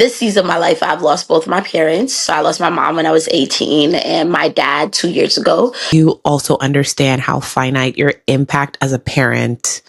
This season of my life, I've lost both my parents. So I lost my mom when I was 18 and my dad 2 years ago. You also understand how finite your impact as a parent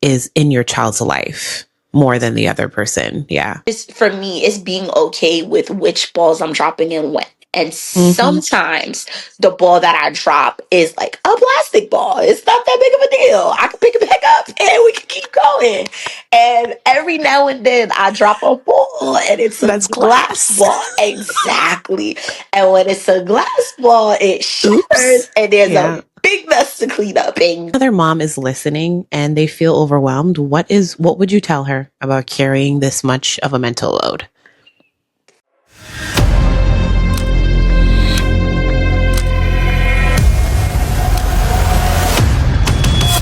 is in your child's life more than the other person. Yeah. For me, it's being okay with which balls I'm dropping and when. And sometimes the ball that I drop is like a plastic ball. It's not that big of a deal. I can pick it back up and we can keep going. And every now and then I drop a ball and it's a That's glass ball. Exactly. And when it's a glass ball, it shatters Oops. and there's Yeah. a big mess to clean up. And Another mom is listening and they feel overwhelmed. What would you tell her about carrying this much of a mental load?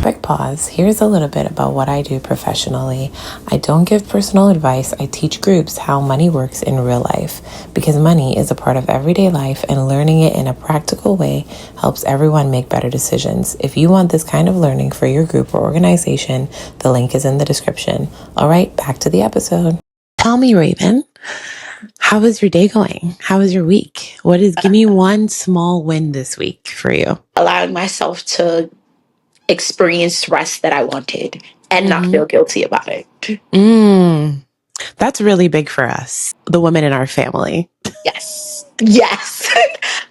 Quick pause. Here's a little bit about what I do professionally. I don't give personal advice. I teach groups how money works in real life because money is a part of everyday life and learning it in a practical way helps everyone make better decisions. If you want this kind of learning for your group or organization, the link is in the description. All right, back to the episode. Tell me, Raven, how is your day going? How is your week? Give me one small win this week for you. allowing myself to experience rest that I wanted and not feel guilty about it. That's really big for us, the women in our family. Yes.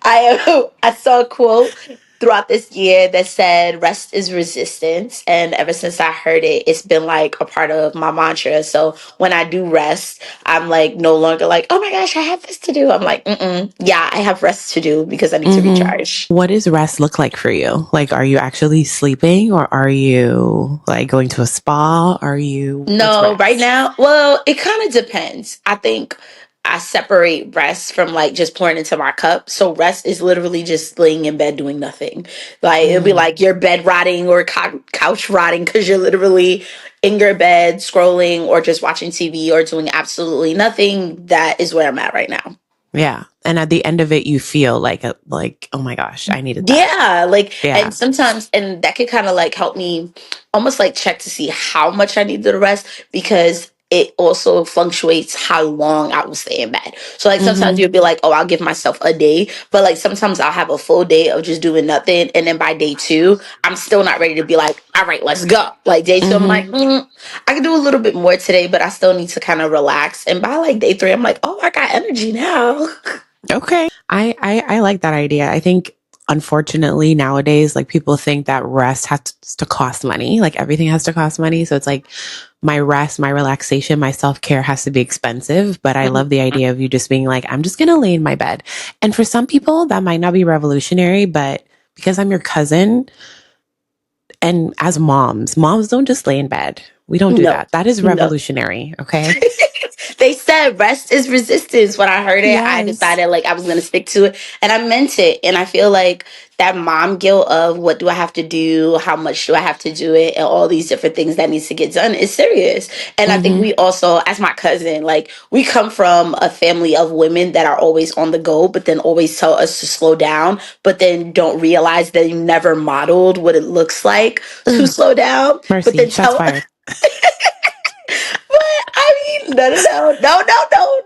I saw a quote throughout this year that said rest is resistance, and ever since I heard it, it's been like a part of my mantra. So when I do rest, I'm like no longer like, oh my gosh, I have this to do. I'm like, yeah, I have rest to do because I need to recharge. What does rest look like for you? Like, are you actually sleeping or are you like going to a spa? No, right now, well, it kind of depends. I think I separate rest from like just pouring into my cup. So rest is literally just laying in bed doing nothing. Like it'll be like you're bed rotting or couch rotting because you're literally in your bed scrolling or just watching TV or doing absolutely nothing. That is where I'm at right now. Yeah. And at the end of it, you feel like, oh my gosh, I needed that. Yeah, and sometimes, and that could kind of like help me almost like check to see how much I need the rest because it also fluctuates how long I will stay in bed. So like sometimes you'll be like, oh, I'll give myself a day, but like sometimes I'll have a full day of just doing nothing, and then by day two, I'm still not ready to be like, all right, let's go. Like day two, I'm like, I can do a little bit more today, but I still need to kind of relax. And by like day three, I'm like, oh, I got energy now. Okay. I like that idea. I think unfortunately nowadays, like people think that rest has to cost money. Like everything has to cost money. So it's like my rest, my relaxation, my self-care has to be expensive. But I love the idea of you just being like, I'm just going to lay in my bed. And for some people that might not be revolutionary, but because I'm your cousin and as moms don't just lay in bed. We don't do that. That is revolutionary. Okay. They said rest is resistance. When I heard it, I decided like I was going to stick to it, and I meant it. And I feel like that mom guilt of what do I have to do? How much do I have to do it? And all these different things that needs to get done is serious. And I think we also, as my cousin, like we come from a family of women that are always on the go, but then always tell us to slow down, but then don't realize that you never modeled what it looks like to slow down. Mercy, but then shots fired.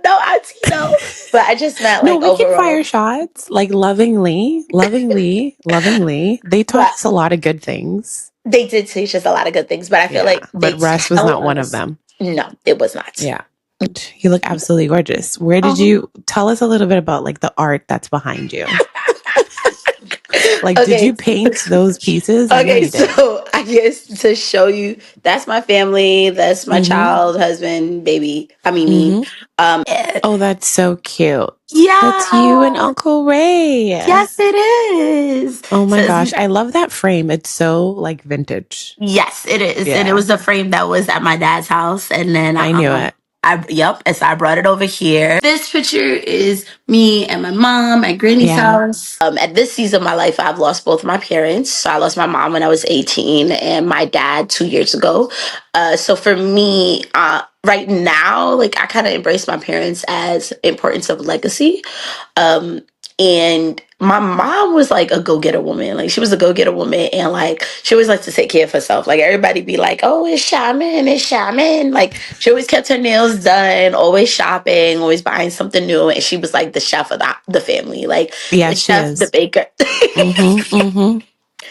No, auntie, no. But I just meant like we overall. can fire shots, like lovingly. They taught us a lot of good things. They did teach us a lot of good things, but I feel like but rest was not one of them. No, it was not. Yeah. You look absolutely gorgeous. Where did you tell us a little bit about like the art that's behind you? Like, did you paint those pieces? Okay, so I guess to show you, that's my family. That's my child, husband, baby. I mean, me. Oh, that's so cute. Yeah. That's you and Uncle Ray. Yes, it is. Oh my gosh. I love that frame. It's so like vintage. Yes, it is. Yeah. And it was the frame that was at my dad's house. And then I knew it. And so I brought it over here. This picture is me and my mom at Granny's house. At this season of my life, I've lost both my parents. So I lost my mom when I was 18 and my dad 2 years ago. So for me, right now, like I kind of embrace my parents as importance of legacy. And my mom was like a go-getter woman. Like she was a go-getter woman, and like she always liked to take care of herself. Like everybody be like, oh, it's shaman, it's shaman. Like she always kept her nails done, always shopping, always buying something new. And she was like the chef of the family, like Yeah, the she chef, the is. baker.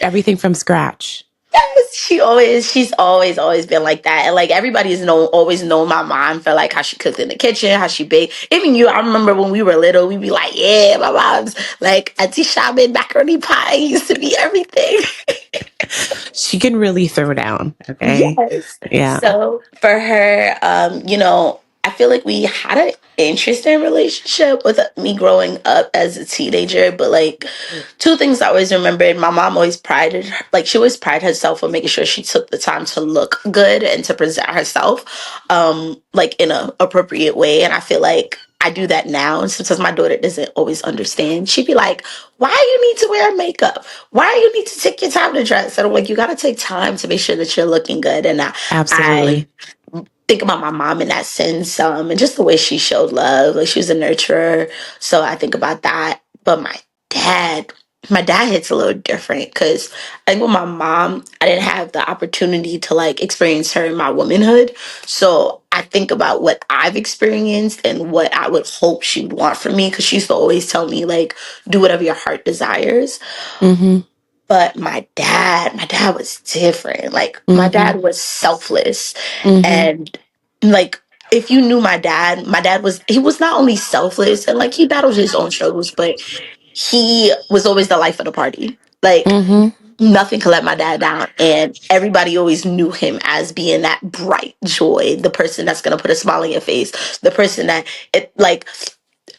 Everything from scratch. Yes, she's always been like that. And like everybody's always known my mom for like how she cooked in the kitchen, how she baked. Even you, I remember when we were little, we'd be like, yeah, my mom's like Auntie Shaman macaroni pie used to be everything. She can really throw down. Okay. Yes. Yeah. So for her, I feel like we had an interesting relationship with me growing up as a teenager. But like two things I always remembered: my mom always she always prided herself on making sure she took the time to look good and to present herself, like in a appropriate way. And I feel like I do that now. And sometimes my daughter doesn't always understand. She'd be like, why you need to wear makeup? Why you need to take your time to dress? And I'm like, you got to take time to make sure that you're looking good. And I Absolutely. think about my mom in that sense, and just the way she showed love. Like she was a nurturer. So I think about that. But dad, my dad hits a little different because I think with my mom, I didn't have the opportunity to like experience her in my womanhood. So I think about what I've experienced and what I would hope she would want from me because she used to always tell me like, do whatever your heart desires. Mm-hmm. But my dad was different. Like my Mm-hmm. dad was selfless. Mm-hmm. And like if you knew my dad was he was not only selfless and like he battled his own struggles, but he was always the life of the party. Like Mm-hmm. nothing could let my dad down. And everybody always knew him as being that bright joy, the person that's gonna put a smile on your face, the person that it like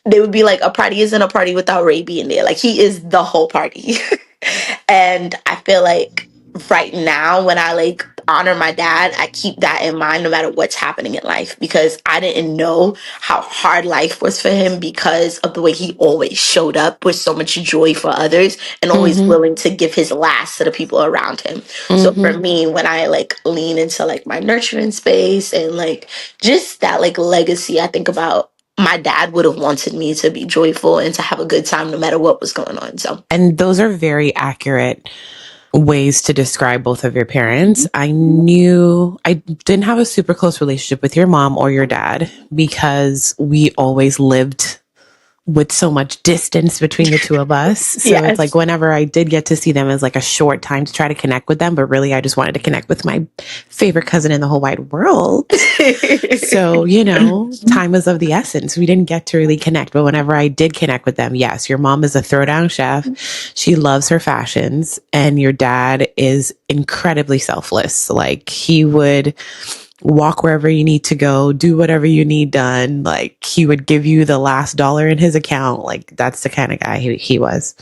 they would be like, a party isn't a party without Ray being there. Like he is the whole party. And I feel like right now when I like honor my dad, I keep that in mind no matter what's happening in life because I didn't know how hard life was for him because of the way he always showed up with so much joy for others and always Mm-hmm. willing to give his last to the people around him. So for Mm-hmm. me, when I like lean into like my nurturing space and like just that like legacy, I think about my dad would have wanted me to be joyful and to have a good time no matter what was going on. So And those are very accurate ways to describe both of your parents. I didn't have a super close relationship with your mom or your dad because we always lived with so much distance between the two of us. So it's like yes. whenever I did get to see them as like a short time to try to connect with them, but really I just wanted to connect with my favorite cousin in the whole wide world. So, time is of the essence. We didn't get to really connect, but whenever I did connect with them, yes, your mom is a throwdown chef. She loves her fashions, and your dad is incredibly selfless. Like he would walk wherever you need to go, do whatever you need done. Like he would give you the last dollar in his account. Like that's the kind of guy he was.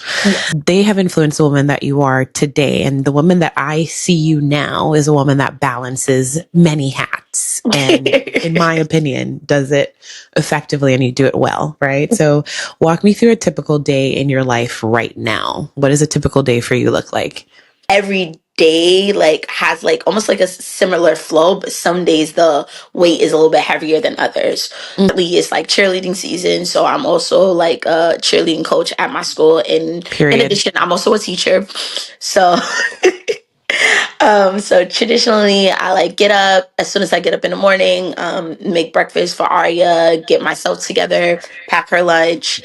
They have influenced the woman that you are today. And the woman that I see you now is a woman that balances many hats. And in my opinion, does it effectively and you do it well, right? So walk me through a typical day in your life right now. What does a typical day for you look like? Every day like has like almost like a similar flow, but some days the weight is a little bit heavier than others. It's like cheerleading season, so I'm also like a cheerleading coach at my school, and in Period. addition I'm also a teacher. So so traditionally I like get up as soon as I get up in the morning, make breakfast for Arya, get myself together, pack her lunch,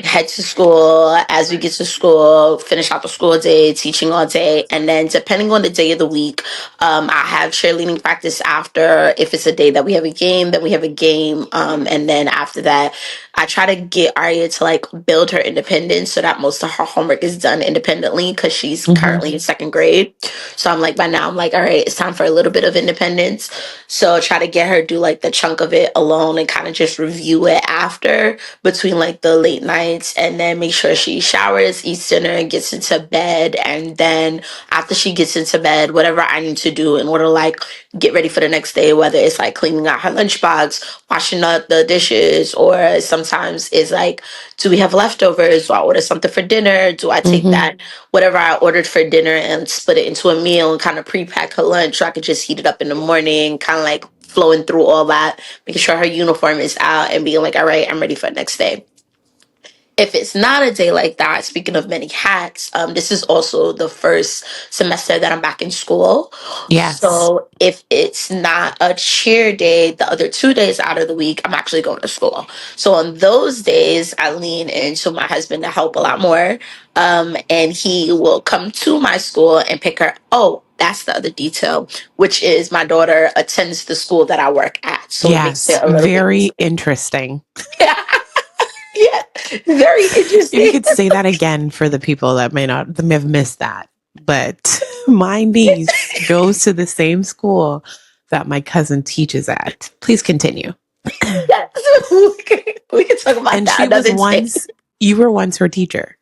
head to school. As we get to school, finish out the school day, teaching all day. And then depending on the day of the week, I have cheerleading practice after. If it's a day that we have a game, then we have a game. And then after that, I try to get Arya to like build her independence so that most of her homework is done independently because she's Mm-hmm. currently in second grade. So I'm like, by now, I'm like, all right, it's time for a little bit of independence. So try to get her do like the chunk of it alone and kind of just review it after between like the late nights, and then make sure she showers, eats dinner, gets into bed. And then after she gets into bed, whatever I need to do in order to like get ready for the next day, whether it's like cleaning out her lunchbox, washing up the dishes, or sometimes it's like, do we have leftovers? Do I order something for dinner? Do I take Mm-hmm. that, whatever I ordered for dinner, and split it into a meal and kind of pre-pack her lunch so I could just heat it up in the morning, kind of like flowing through all that, making sure her uniform is out and being like, all right, I'm ready for the next day. If it's not a day like that, speaking of many hats, this is also the first semester that I'm back in school. Yes. So if it's not a cheer day, the other 2 days out of the week, I'm actually going to school. So on those days, I lean into my husband to help a lot more. And he will come to my school and pick her. Oh, that's the other detail, which is my daughter attends the school that I work at. So it makes it Yes. a little bit Very easier. interesting. Yeah, very If you interesting. could say that again for the people that may have missed that. But my niece goes to the same school that my cousin teaches at. Please continue. Yes, we can talk about And that she was another day. once, you were once her teacher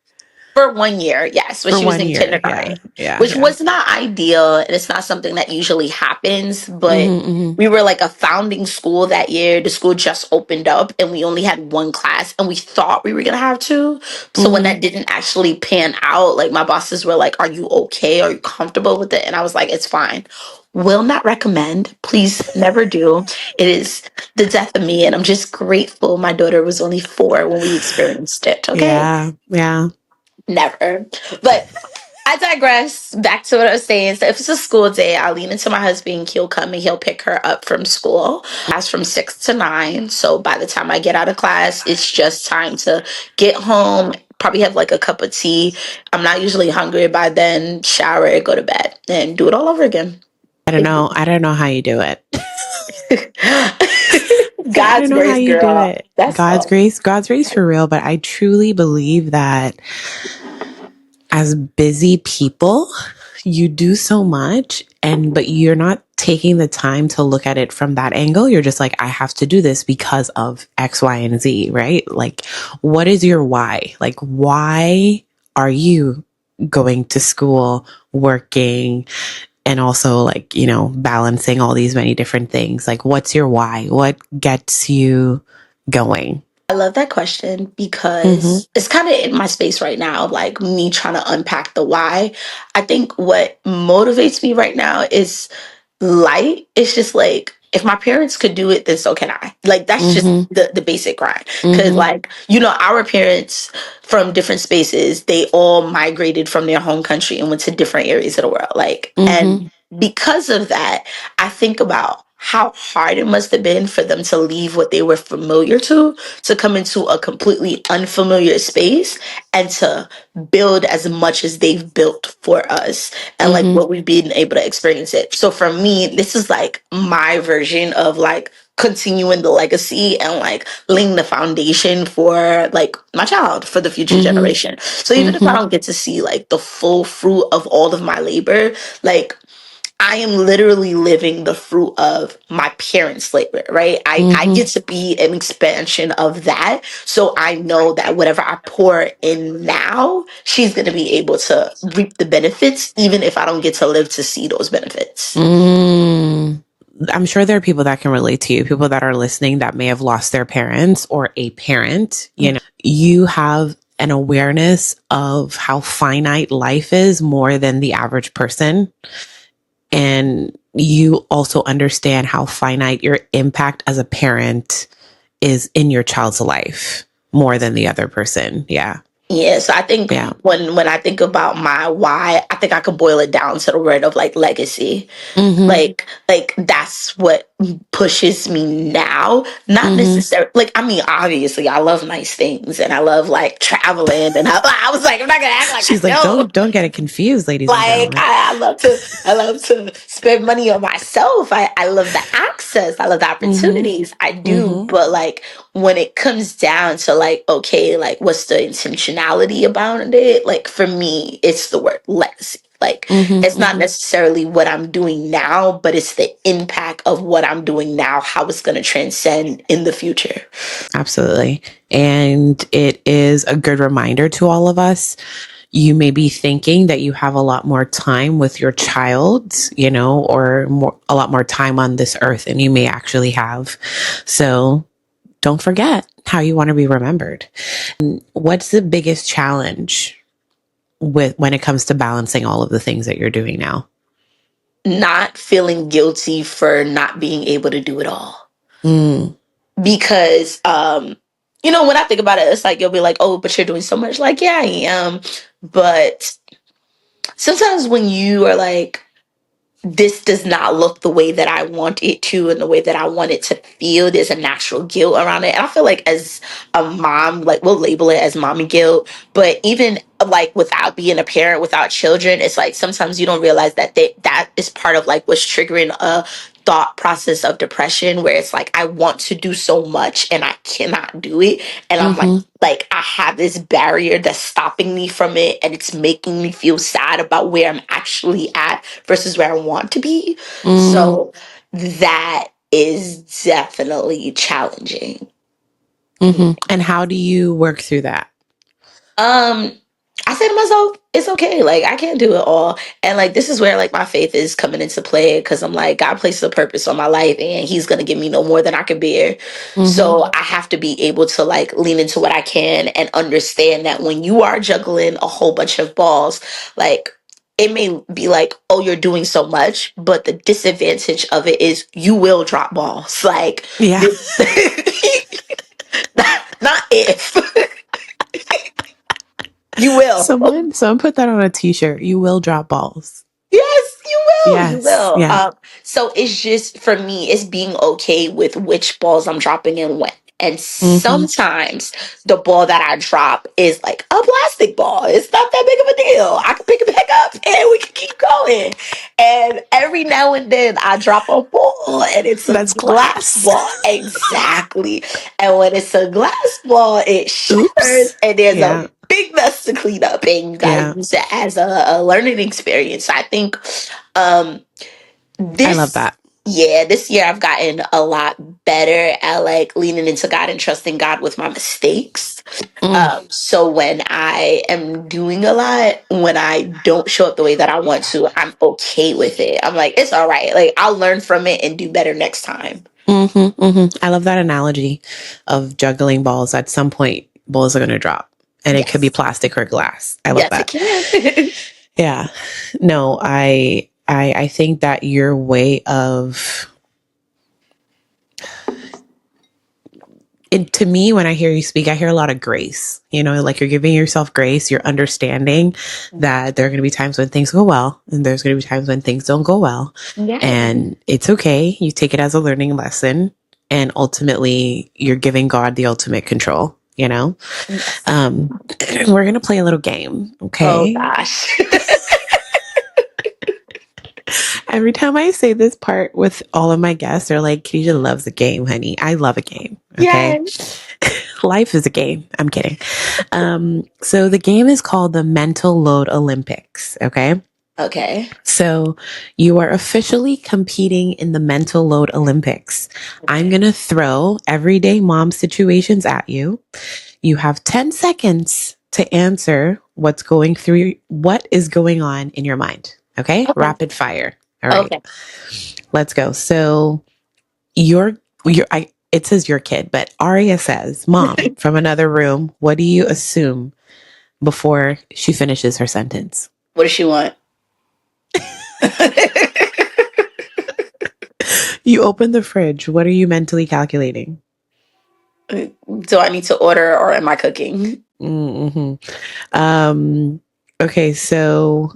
For 1 year, yes, when for she was one in year. Yeah. kindergarten, Yeah. which Yeah. was not ideal, and it's not something that usually happens. But Mm-hmm, we were like a founding school that year. The school just opened up, and we only had one class, and we thought we were gonna have two. So when mm-hmm. that didn't actually pan out, like my bosses were like, "Are you okay? Are you comfortable with it?" And I was like, "It's fine. Will not recommend. Please never do. It is the death of me, and I'm just grateful my daughter was only 4 when we experienced it. Okay." Yeah. Yeah. Never. But I digress. Back to what I was saying. So if it's a school day, I'll lean into my husband. He'll come and he'll pick her up from school. Class from 6 to 9. So by the time I get out of class, it's just time to get home. Probably have like a cup of tea. I'm not usually hungry by then. Shower, go to bed, and do it all over again. I don't know. I don't know how you do it. I don't God's know how grace, you do girl. it. That's all. God's grace for real. But I truly believe that as busy people, you do so much but you're not taking the time to look at it from that angle. You're just like, I have to do this because of X, Y, and Z, right? Like, what is your why? Like, why are you going to school, working, and also like, balancing all these many different things? Like, what's your why? What gets you going? I love that question Mm-hmm. because it's kind of in my space right now, like me trying to unpack the why. I think what motivates me right now is light. It's just like, if my parents could do it, then so can I. Like, that's just Mm-hmm. the basic grind. Because, Mm-hmm. like, our parents from different spaces, they all migrated from their home country and went to different areas of the world. Like, Mm-hmm. and because of that, I think about how hard it must have been for them to leave what they were familiar to come into a completely unfamiliar space and to build as much as they've built for us and like Mm-hmm. what we've been able to experience it. So for me, this is like my version of like continuing the legacy and like laying the foundation for like my child for the future Mm-hmm. generation. So even if I Mm-hmm. don't get to see like the full fruit of all of my labor, like I am literally living the fruit of my parents' labor, right? I Mm-hmm. get to be an expansion of that. So I know that whatever I pour in now, she's going to be able to reap the benefits, even if I don't get to live to see those benefits. Mm. I'm sure there are people that can relate to you, people that are listening that may have lost their parents or a parent. You have an awareness of how finite life is more than the average person. And you also understand how finite your impact as a parent is in your child's life more than the other person. Yeah. Yeah, so I think Yeah. when I think about my why, I think I could boil it down to the word of like legacy. Mm-hmm. Like that's what pushes me now. Not Mm-hmm. necessarily like, I mean, obviously I love nice things and I love like traveling, and I was like, I'm not gonna act like I She's like, don't. don't get it confused, ladies and Like gentlemen. I love to spend money on myself. I love the access. I love the Mm-hmm. opportunities. I do. Mm-hmm. But like when it comes down to like, okay, like what's the intentionality about it? Like for me, it's the word legacy. Like Mm-hmm. it's not necessarily what I'm doing now, but it's the impact of what I'm doing now, how it's gonna transcend in the future. Absolutely. And it is a good reminder to all of us. You may be thinking that you have a lot more time with your child, or a lot more time on this earth than you may actually have. So don't forget how you want to be remembered. And what's the biggest challenge when it comes to balancing all of the things that you're doing now? Not feeling guilty for not being able to do it all. Mm. Because you know, when I think about it, it's like you'll be like, oh, but you're doing so much. Like, yeah, I am. But sometimes when you are like, this does not look the way that I want it to and the way that I want it to feel. There's a natural guilt around it. And I feel like as a mom, like we'll label it as mommy guilt, but even like without being a parent, without children, it's like sometimes you don't realize that that is part of like what's triggering a thought process of depression where it's like I want to do so much and I cannot do it. And I'm like I have this barrier that's stopping me from it and it's making me feel sad about where I'm actually at versus where I want to be. So that is definitely challenging. And how do you work through that? I said to myself, it's okay. Like I can't do it all. And like this is where like my faith is coming into play because I'm like, God places a purpose on my life and he's gonna give me no more than I can bear. So I have to be able to like lean into what I can and understand that when you are juggling a whole bunch of balls, like it may be like, oh, you're doing so much, but the disadvantage of it is you will drop balls. Like Yeah. not if. You will. Someone put that on a t-shirt. You will drop balls. Yes, you will. You Yes. will. Yeah. So it's just for me, it's being okay with which balls I'm dropping and when. And sometimes the ball that I drop is like a plastic ball. It's not that big of a deal. I can pick it back up and we can keep going. And every now and then I drop a ball and it's a That's glass glass. ball. Exactly. And when it's a glass ball, it shatters Oops. and there's Yeah. a big mess to clean up and you gotta Yeah. use it as a learning experience. So I think um I love this that. this year I've gotten a lot better at like leaning into God and trusting God with my mistakes. So when I am doing a lot, when I don't show up the way that I want to, I'm okay with it. I'm like, it's all right. Like I'll learn from it and do better next time. I love that analogy of juggling balls. At some point, balls are going to drop, and it could be Yes. plastic or glass. I love Yes, it that. can. Yeah. No, I think that your way of it, to me, when I hear you speak, I hear a lot of grace. You know, like you're giving yourself grace. You're understanding that there are going to be times when things go well, and there's going to be times when things don't go well, Yes. and it's okay. You take it as a learning lesson, and ultimately, you're giving God the ultimate control. You know, Yes. we're going to play a little game. Oh Okay. gosh. Every time I say this part with all of my guests, they're like, Khadijah loves a game, honey. I love a game. Okay. Yes. Life is a game. I'm kidding. So the game is called the Mental Load Olympics. Okay. Okay. So you are officially competing in the Mental Load Olympics. I'm going to throw everyday mom situations at you. You have 10 seconds to answer what is going on in your mind. Okay. Okay. Rapid fire. All right. Okay. Let's go. So it says your kid, but Aria says, Mom, from another room, what do you assume before she finishes her sentence? What does she want? You open the fridge. What are you mentally calculating? Do I need to order or am I cooking? Okay, so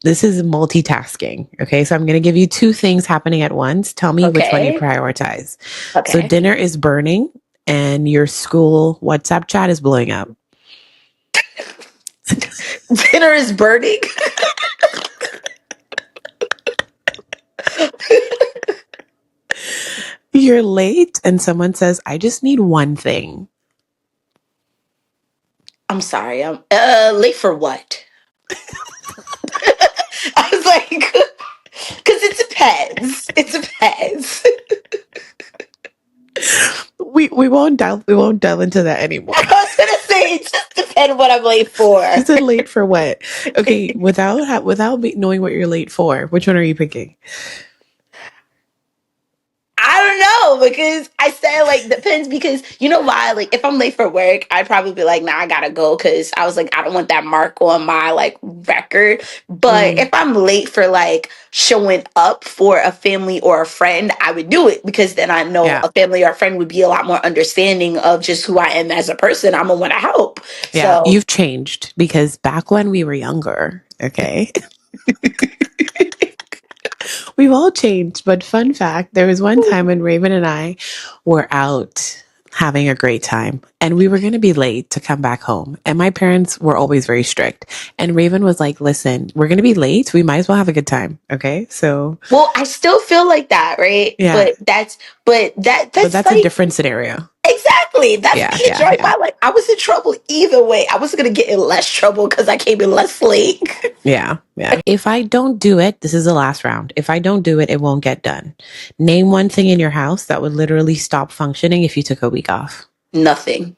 this is multitasking. Okay, so I'm going to give you two things happening at once. Tell me which one you Okay. prioritize. Okay. So dinner is burning and your school WhatsApp chat is blowing up. Dinner is burning. You're late and someone says, I just need one thing. I'm sorry. I'm late for what? I was like, because it depends. It depends. We won't delve into that anymore. I was gonna say it just depends what I'm late for. You said late for what? Okay, without knowing what you're late for, which one are you picking? I don't know, because I said like depends, because you know why, like if I'm late for work I'd probably be like, nah, I gotta go, because I was like, I don't want that mark on my like record. But if I'm late for like showing up for a family or a friend, I would do it, because then I know Yeah. a family or a friend would be a lot more understanding of just who I am as a person. I'm gonna want to help. Yeah. So You've changed, because back when we were younger, okay, we've all changed. But fun fact, there was one time when Raven and I were out having a great time and we were going to be late to come back home. And my parents were always very strict. And Raven was like, listen, we're going to be late. We might as well have a good time. Okay. So, well, I still feel like that, right? yeah, but That's that's a like different scenario. exactly. That's Yeah. me Yeah. enjoying Yeah. my life. I was in trouble either way. I was gonna get in less trouble because I came in less late. Yeah. Yeah. If I don't do it, this is the last round. If I don't do it, it won't get done. Name one thing in your house that would literally stop functioning if you took a week off. Nothing.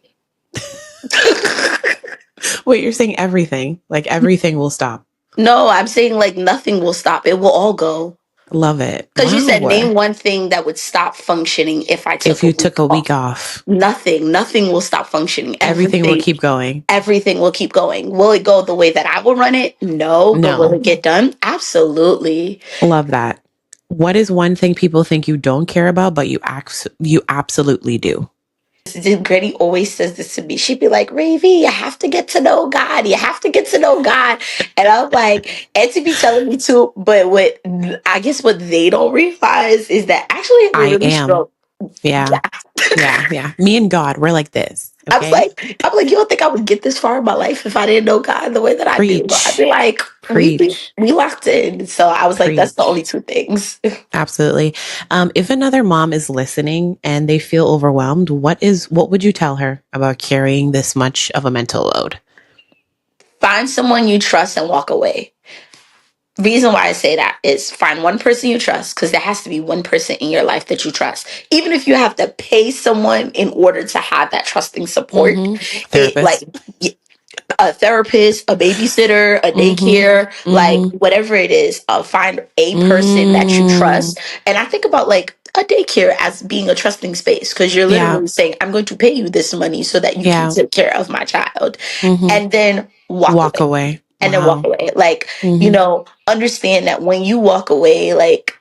Wait, you're saying everything? Like everything will stop. No, I'm saying like nothing will stop. It will all go. Love it. Because you said Wow. name one thing that would stop functioning if I If took a you took week a off. week off, Nothing. Nothing will stop functioning. everything will keep going. Everything will keep going. Will it go the way that I will run it? No. But will No. it get done? Absolutely. Love that. What is one thing people think you don't care about, but you absolutely do? Granny always says this to me. She'd be like, Ravy, you have to get to know God. You have to get to know God. And I'm like, and to be telling me too, but what I guess what they don't realize is that actually we're I really am. strong. Yeah. Yeah. Yeah. Me and God, we're like this. Okay. I'm like, you don't think I would get this far in my life if I didn't know God the way that I do? I'd be Preach. like, Preach. we locked in. So I was like, that's the Preach. only two things. Absolutely. If another mom is listening and they feel overwhelmed, what would you tell her about carrying this much of a mental load? Find someone you trust and walk away. Reason why I say that is find one person you trust, because there has to be one person in your life that you trust. Even if you have to pay someone in order to have that trusting support, it like Therapist. a therapist, a babysitter, a Mm-hmm. daycare, like Mm-hmm. whatever it is, find a person that you Mm. trust. And I think about like a daycare as being a trusting space, because you're Yeah. literally saying, I'm going to pay you this money so that you can Yeah. take care of my child. Mm-hmm. And then walk Walk away. away. And then walk Wow. away. Like, Mm-hmm. understand that when you walk away, like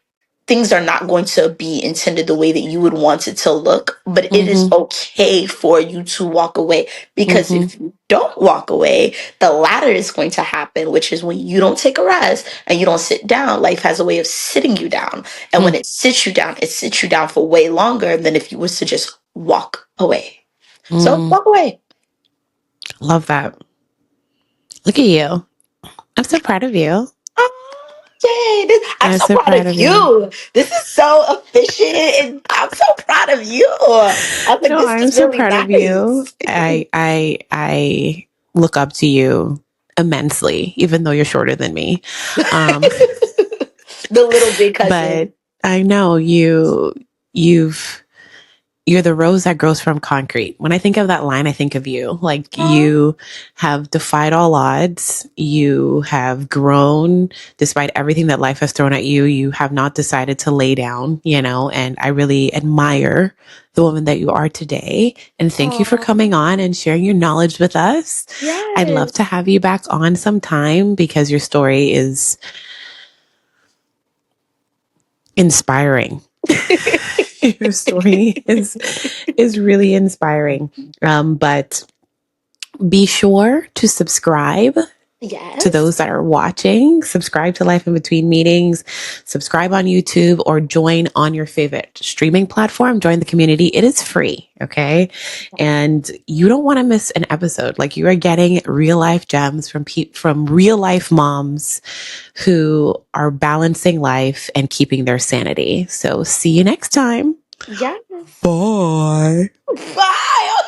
things are not going to be intended the way that you would want it to look, but it is Mm-hmm. okay for you to walk away, because Mm-hmm. if you don't walk away, the latter is going to happen, which is when you don't take a rest and you don't sit down. Life has a way of sitting you down. And when it sits you down for way longer than if you was to just walk away. So Mm. walk away. Love that. Look at you. I'm so proud of you. Oh, yay. I'm I'm so so proud proud of of you. you. This is so efficient and I'm so proud of you. I'm like, No, this I'm is so really proud of you. nice. I look up to you immensely, even though you're shorter than me. Um, The little big but cousin. I know you've you're the rose that grows from concrete. When I think of that line, I think of you. Like you have defied all odds. You have grown despite everything that life has thrown at you. You have not decided to lay down, and I really admire the woman that you are today. And thank you for Aw. coming on and sharing your knowledge with us. I'd love to Yes. have you back on sometime because your story is inspiring. Your story is really inspiring. But be sure to subscribe to Yes. those that are watching. Subscribe to Life in Between Meetings. Subscribe on YouTube or join on your favorite streaming platform. Join the community. It is free. Okay. And you don't want to miss an episode. Like you are getting real life gems from real life moms who are balancing life and keeping their sanity. So see you next time. Yes. Bye. Bye.